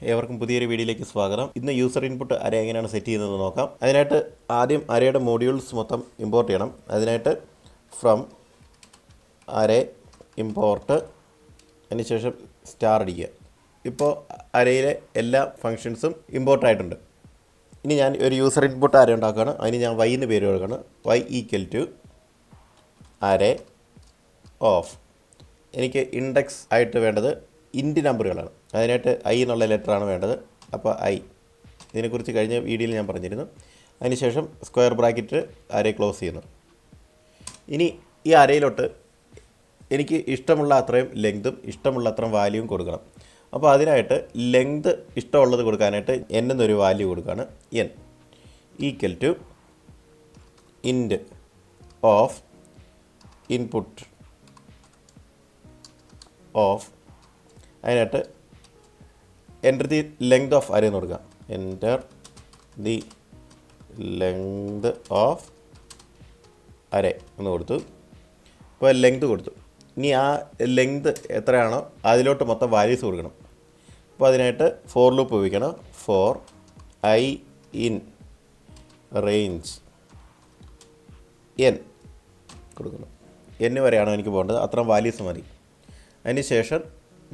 ഏവർക്കും പുതിയൊരു വീഡിയോയിലേക്ക് സ്വാഗതം. ഇന്ന് യൂസർ ഇൻപുട്ട് അറേ എങ്ങനെയാണ് സെറ്റ് ചെയ്യുന്നതെന്ന് നോക്കാം. അതിനായിട്ട് ആദ്യം അറേയുടെ മോഡ്യൂൾസ് മൊത്തം ഇമ്പോർട്ട് ചെയ്യണം. അതിനായിട്ട് ഫ്രം അറേ ഇമ്പോർട്ട്, അതിനുശേഷം സ്റ്റാർ അടിക്കുക. ഇപ്പോൾ അറേയിലെ എല്ലാ ഫങ്ഷൻസും ഇമ്പോർട്ട് ആയിട്ടുണ്ട്. ഇനി ഞാൻ ഒരു യൂസർ ഇൻപുട്ട് അറേ ഉണ്ടാക്കുകയാണ്. അതിന് ഞാൻ y എന്ന് പേര് കൊടുക്കുകയാണ്. y equal to array of. എനിക്ക് ഇൻഡെക്സ് ആയിട്ട് വേണ്ടത് ഇൻറ്റ് നമ്പറുകളാണ്. അതിനായിട്ട് ഐ എന്നുള്ള ലെറ്ററാണ് വേണ്ടത്. അപ്പോൾ ഐ ഇതിനെക്കുറിച്ച് കഴിഞ്ഞ വീഡിയോയിൽ ഞാൻ പറഞ്ഞിരുന്നു. അതിനുശേഷം സ്ക്വയർ ബ്രാക്കറ്റ് അറേ ക്ലോസ് ചെയ്യുന്നു. ഇനി ഈ അറേയിലോട്ട് എനിക്ക് ഇഷ്ടമുള്ള അത്രയും ലെങ്തും ഇഷ്ടമുള്ള അത്രയും വാല്യൂവും കൊടുക്കണം. അപ്പോൾ അതിനായിട്ട് ലെങ്ത് ഇഷ്ടമുള്ളത് കൊടുക്കാനായിട്ട് n എന്നൊരു വാല്യൂ കൊടുക്കുകയാണ്. n equal to int of input of. അതിനായിട്ട് enter the length of array എന്ന് കൊടുക്കുക. Enter the length of array എന്ന് കൊടുത്തു. ഇപ്പോൾ ലെങ്ത് കൊടുത്തു. ഇനി ആ ലെങ്ത് എത്രയാണോ അതിലോട്ട് മൊത്തം വാല്യൂസ് കൊടുക്കണം. അപ്പോൾ അതിനായിട്ട് ഫോർ ലൂപ്പ് ഉപയോഗിക്കണം. For i in range n കൊടുക്കണം. n വരെയാണോ എനിക്ക് പോകേണ്ടത്, അത്രയും വാല്യൂസ് മതി. അതിന് ശേഷം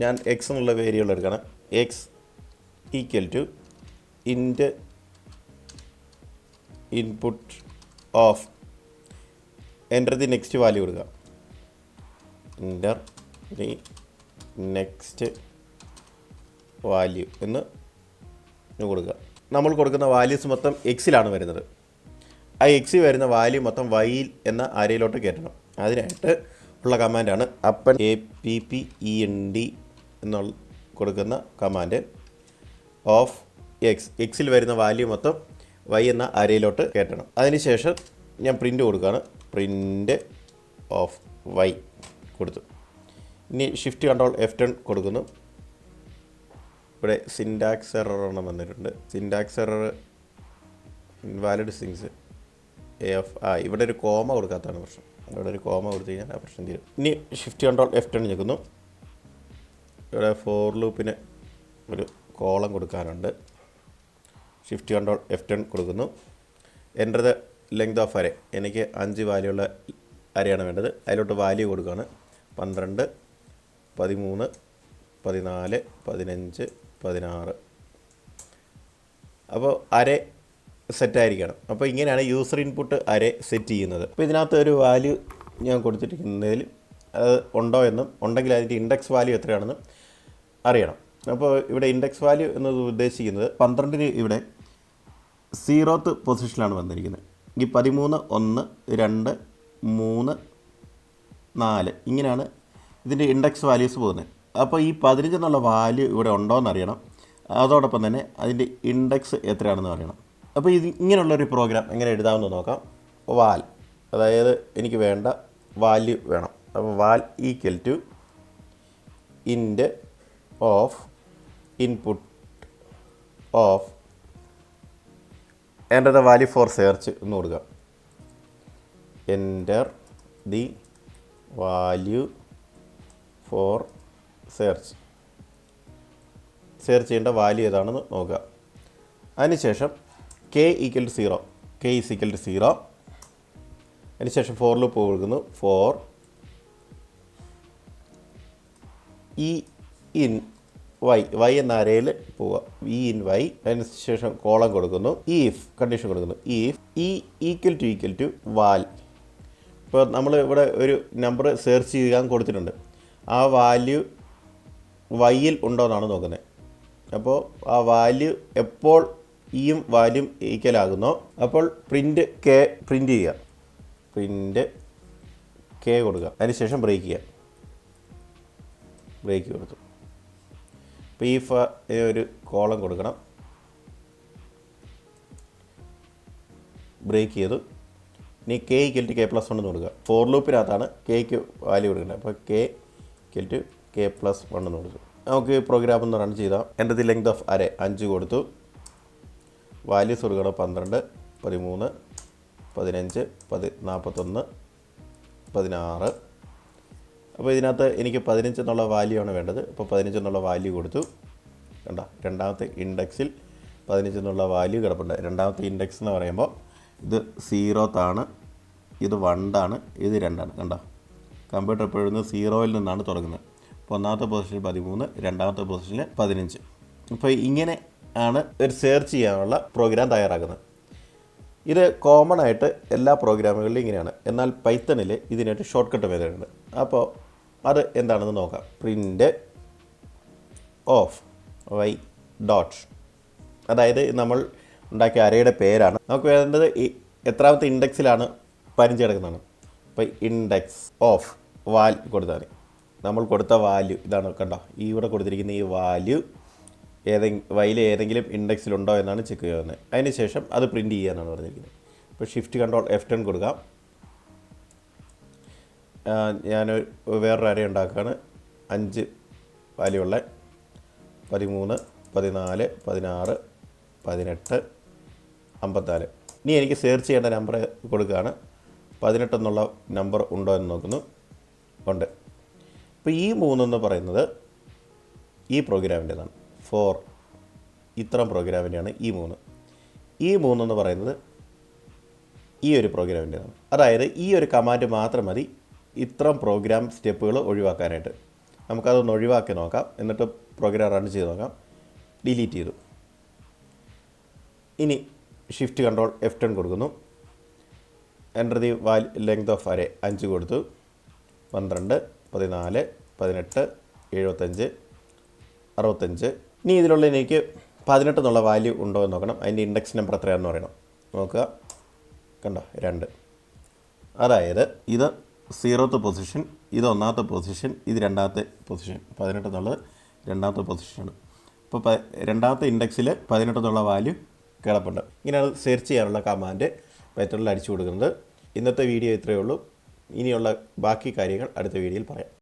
ഞാൻ എക്സ് എന്നുള്ള വേരിയബിൾ എടുക്കണം. X equal to int input of. Enter the next value കൊടുക്കുക. എൻ്റർ ദി നെക്സ്റ്റ് വാല്യൂ എന്ന് കൊടുക്കുക. നമ്മൾ കൊടുക്കുന്ന വാല്യൂസ് മൊത്തം എക്സിലാണ് വരുന്നത്. ആ എക്സിൽ വരുന്ന വാല്യൂ മൊത്തം വൈയിൽ എന്ന അരയിലോട്ട് കയറ്റണം. അതിനായിട്ട് ഉള്ള കമാൻഡാണ് അപ്പൻ append എന്നുള്ള കൊടുക്കുന്ന കമാൻഡ്. ഓഫ് എക്സ്, എക്സിൽ വരുന്ന വാല്യൂ മൊത്തം വൈ എന്ന അരയിലോട്ട് കയറ്റണം. അതിനുശേഷം ഞാൻ പ്രിൻ്റ് കൊടുക്കുകയാണ്. പ്രിൻ്റ് ഓഫ് വൈ കൊടുത്തു. ഇനി ഷിഫ്റ്റ് കൺട്രോൾ F10 കൊടുക്കുന്നു. ഇവിടെ സിൻടാക്സ് എറർ എണ്ണം വന്നിട്ടുണ്ട്. സിൻടാക്സ് എറർ ഇൻവാലിഡ് സിങ്സ് ഇവിടെ ഒരു കോമ കൊടുക്കാത്തതാണ് പ്രശ്നം. ഇവിടെ ഒരു കോമ കൊടുത്തു കഴിഞ്ഞാൽ ആ പ്രശ്നം തീരും. ഇനി ഷിഫ്റ്റ് കൺട്രോൾ F10 ഞെക്കുന്നു. ഇവിടെ ഫോർ ലൂപ്പിന് ഒരു കോളം കൊടുക്കാനുണ്ട്. ഷിഫ്റ്റ് കൺട്രോൾ F10 കൊടുക്കുന്നു. Enter the length of array. എനിക്ക് 5 വാല്യൂ ഉള്ള അരയാണ് വേണ്ടത്. അതിലോട്ട് വാല്യൂ കൊടുക്കുകയാണ്. 12, 13, 14, 15, 16. അപ്പോൾ അരേ സെറ്റായിരിക്കണം. അപ്പോൾ ഇങ്ങനെയാണ് യൂസർ ഇൻപുട്ട് അരേ സെറ്റ് ചെയ്യുന്നത്. അപ്പോൾ ഇതിനകത്ത് ഒരു വാല്യൂ ഞാൻ കൊടുത്തിരിക്കുന്നതിൽ അത് ഉണ്ടോ എന്നും ഉണ്ടെങ്കിൽ അതിൻ്റെ ഇൻഡെക്സ് വാല്യൂ എത്രയാണെന്നും അറിയണം. അപ്പോൾ ഇവിടെ ഇൻഡെക്സ് വാല്യൂ എന്നത് ഉദ്ദേശിക്കുന്നത് 12 ഇവിടെ 0th പൊസിഷനിലാണ് വന്നിരിക്കുന്നത്. ഈ 13, 1, 2, 3, 4 ഇങ്ങനെയാണ് ഇതിൻ്റെ ഇൻഡെക്സ് വാല്യൂസ് പോകുന്നത്. അപ്പോൾ ഈ 15 എന്നുള്ള വാല്യൂ ഇവിടെ ഉണ്ടോ എന്നറിയണം. അതോടൊപ്പം തന്നെ അതിൻ്റെ ഇൻഡെക്സ് എത്രയാണെന്ന് അറിയണം. അപ്പോൾ ഇങ്ങനെയുള്ളൊരു പ്രോഗ്രാം എങ്ങനെ എഴുതാമെന്ന് നോക്കാം. വാൽ, അതായത് എനിക്ക് വേണ്ട വാല്യൂ വേണം. അപ്പോൾ val equal to int of input of enter the value for search എന്ന് കൊടുക്കുക. Enter the value for search. Search ചെയ്യേണ്ട വാല്യൂ ഏതാണെന്ന് നോക്കുക. അതിനുശേഷം k equal to 0, k is equal to 0. അതിനുശേഷം ഫോർ ലൂപ്പ് കൊടുക്കുന്നു. For I in Y, Y എന്ന അരയിൽ പോവുക. I in Y. അതിനുശേഷം കോളം കൊടുക്കുന്നു. ഈഫ് കണ്ടീഷൻ കൊടുക്കുന്നു. If I equal to val. ഇപ്പോൾ നമ്മൾ ഇവിടെ ഒരു നമ്പർ സെർച്ച് ചെയ്യാൻ കൊടുത്തിട്ടുണ്ട്. ആ വാല്യൂ വൈയിൽ ഉണ്ടോ എന്നാണ് നോക്കുന്നത്. അപ്പോൾ ആ വാല്യൂ എപ്പോൾ ഈയും വാല്യൂം ഈക്വൽ ആകുന്നോ അപ്പോൾ പ്രിൻ്റ് കെ പ്രിൻ്റ് ചെയ്യുക. പ്രിൻ്റ് കെ കൊടുക്കുക. അതിനുശേഷം ബ്രേക്ക് ചെയ്യുക. ബ്രേക്ക് കൊടുത്തു. ഇപ്പോൾ ഈ ഒരു കോളം കൊടുക്കണം. ബ്രേക്ക് ചെയ്തു. ഇനി k ഈക്വൽ ടു k+1 എന്ന് കൊടുക്കുക. ഫോർ ലൂപ്പിനകത്താണ് കെയ്ക്ക് വാല്യൂ കൊടുക്കേണ്ടത്. അപ്പോൾ k ഈക്വൽ ടു k+1 എന്ന് കൊടുത്തു. നമുക്ക് പ്രോഗ്രാം ഒന്ന് റൺ ചെയ്താൽ എൻ്റെ ദി ലെങ്ത് ഓഫ് അറേ 5 കൊടുത്തു. വാല്യൂസ് കൊടുക്കണം. 12, 13, 15, 41, 16. അപ്പോൾ ഇതിനകത്ത് എനിക്ക് 15 എന്നുള്ള വാല്യൂ ആണ് വേണ്ടത്. അപ്പോൾ 15 എന്നുള്ള വാല്യൂ കൊടുത്തു. കണ്ട രണ്ടാമത്തെ ഇൻഡെക്സിൽ 15 എന്നുള്ള വാല്യൂ കിടപ്പുണ്ട്. രണ്ടാമത്തെ ഇൻഡെക്സ് എന്ന് പറയുമ്പോൾ ഇത് 0th ആണ്, ഇത് 1 ആണ്, ഇത് 2 ആണ്. കണ്ട കമ്പ്യൂട്ടർ എപ്പോഴും 0ൽ നിന്നാണ് തുടങ്ങുന്നത്. അപ്പോൾ ഒന്നാമത്തെ പൊസിഷൻ 13, രണ്ടാമത്തെ പൊസിഷന് 15. അപ്പോൾ ഇങ്ങനെ ആണ് ഒരു സെർച്ച് ചെയ്യാനുള്ള പ്രോഗ്രാം തയ്യാറാക്കുന്നത്. ഇത് കോമൺ ആയിട്ട് എല്ലാ പ്രോഗ്രാമുകളിലും ഇങ്ങനെയാണ്. എന്നാൽ പൈത്തണിൽ ഇതിനായിട്ട് ഷോർട്ട് കട്ട് മെത്തേഡുണ്ട്. അപ്പോൾ അത് എന്താണെന്ന് നോക്കാം. പ്രിൻ്റ് ഓഫ് വൈ ഡോട്ട്, അതായത് നമ്മൾ ഉണ്ടാക്കിയ അരയുടെ പേരാണ്. നമുക്ക് വേണ്ടത് ഈ എത്രാമത്തെ ഇൻഡെക്സിലാണ് 15 കിടക്കുന്നതാണ്. അപ്പോൾ ഇൻഡെക്സ് ഓഫ് കൊടുത്താൽ മതി. നമ്മൾ കൊടുത്ത വാല്യൂ ഇതാണ്. കണ്ടോ ഈ ഇവിടെ കൊടുത്തിരിക്കുന്ന ഈ വാല്യൂ വൈയിൽ ഏതെങ്കിലും ഇൻഡെക്സിലുണ്ടോ എന്നാണ് ചെക്ക് ചെയ്യുന്നത്. അതിന് ശേഷം അത് പ്രിൻറ്റ് ചെയ്യാനാണ് പറഞ്ഞിരിക്കുന്നത്. ഇപ്പോൾ ഷിഫ്റ്റ് കൺട്രോൾ F10 കൊടുക്കാം. ഞാൻ വേറൊരു അര ഉണ്ടാക്കുകയാണ്. 5 വാല്യൂ ഉള്ള 13, 14, 16, 18, 54. ഇനി എനിക്ക് സെർച്ച് ചെയ്യേണ്ട നമ്പർ കൊടുക്കുകയാണ്. 18 എന്നുള്ള നമ്പർ ഉണ്ടോ എന്ന് നോക്കുന്നു. ഉണ്ട്. ഇപ്പോൾ ഈ 3 എന്ന് പറയുന്നത് ഈ പ്രോഗ്രാമിൻ്റെതാണ്. ഇത്തരം പ്രോഗ്രാമിൻ്റെയാണ് ഈ 3. ഈ 3 എന്ന് പറയുന്നത് ഈ ഒരു പ്രോഗ്രാമിൻ്റെതാണ്. അതായത് ഈ ഒരു കമാൻഡ് മാത്രം മതി ഇത്തരം പ്രോഗ്രാം സ്റ്റെപ്പുകൾ ഒഴിവാക്കാനായിട്ട്. നമുക്കതൊന്ന് ഒഴിവാക്കി നോക്കാം. എന്നിട്ട് പ്രോഗ്രാം റൺ ചെയ്ത് നോക്കാം. ഡിലീറ്റ് ചെയ്തു. ഇനി ഷിഫ്റ്റ് കൺട്രോൾ F10 കൊടുക്കുന്നു. എൻ്റർ ദി ലെങ്ത് ഓഫ് അരേ 5 കൊടുത്തു. 12, 14, 18, 75, 65. ഇനി ഇതിലുള്ള എനിക്ക് 18 എന്നുള്ള വാല്യൂ ഉണ്ടോ എന്ന് നോക്കണം. അതിൻ്റെ ഇൻഡെക്സ് നമ്പർ എത്രയാണെന്ന് പറയണം. നോക്കുക. കണ്ടോ 2. അതായത് ഇത് 0th പൊസിഷൻ, ഇത് 1ാമത്തെ പൊസിഷൻ, ഇത് 2ാമത്തെ പൊസിഷൻ. 18 എന്നുള്ളത് 2ാമത്തെ പൊസിഷനാണ്. അപ്പോൾ 2ാമത്തെ ഇൻഡെക്സിൽ 18 എന്നുള്ള വാല്യൂ കിടപ്പുണ്ട്. ഇങ്ങനെയാണ് സെർച്ച് ചെയ്യാനുള്ള കമാൻഡ് പൈത്തണിൽ അടിച്ചു കൊടുക്കുന്നത്. ഇന്നത്തെ വീഡിയോ ഇത്രയേ ഉള്ളൂ. ഇനിയുള്ള ബാക്കി കാര്യങ്ങൾ അടുത്ത വീഡിയോയിൽ പറയാം.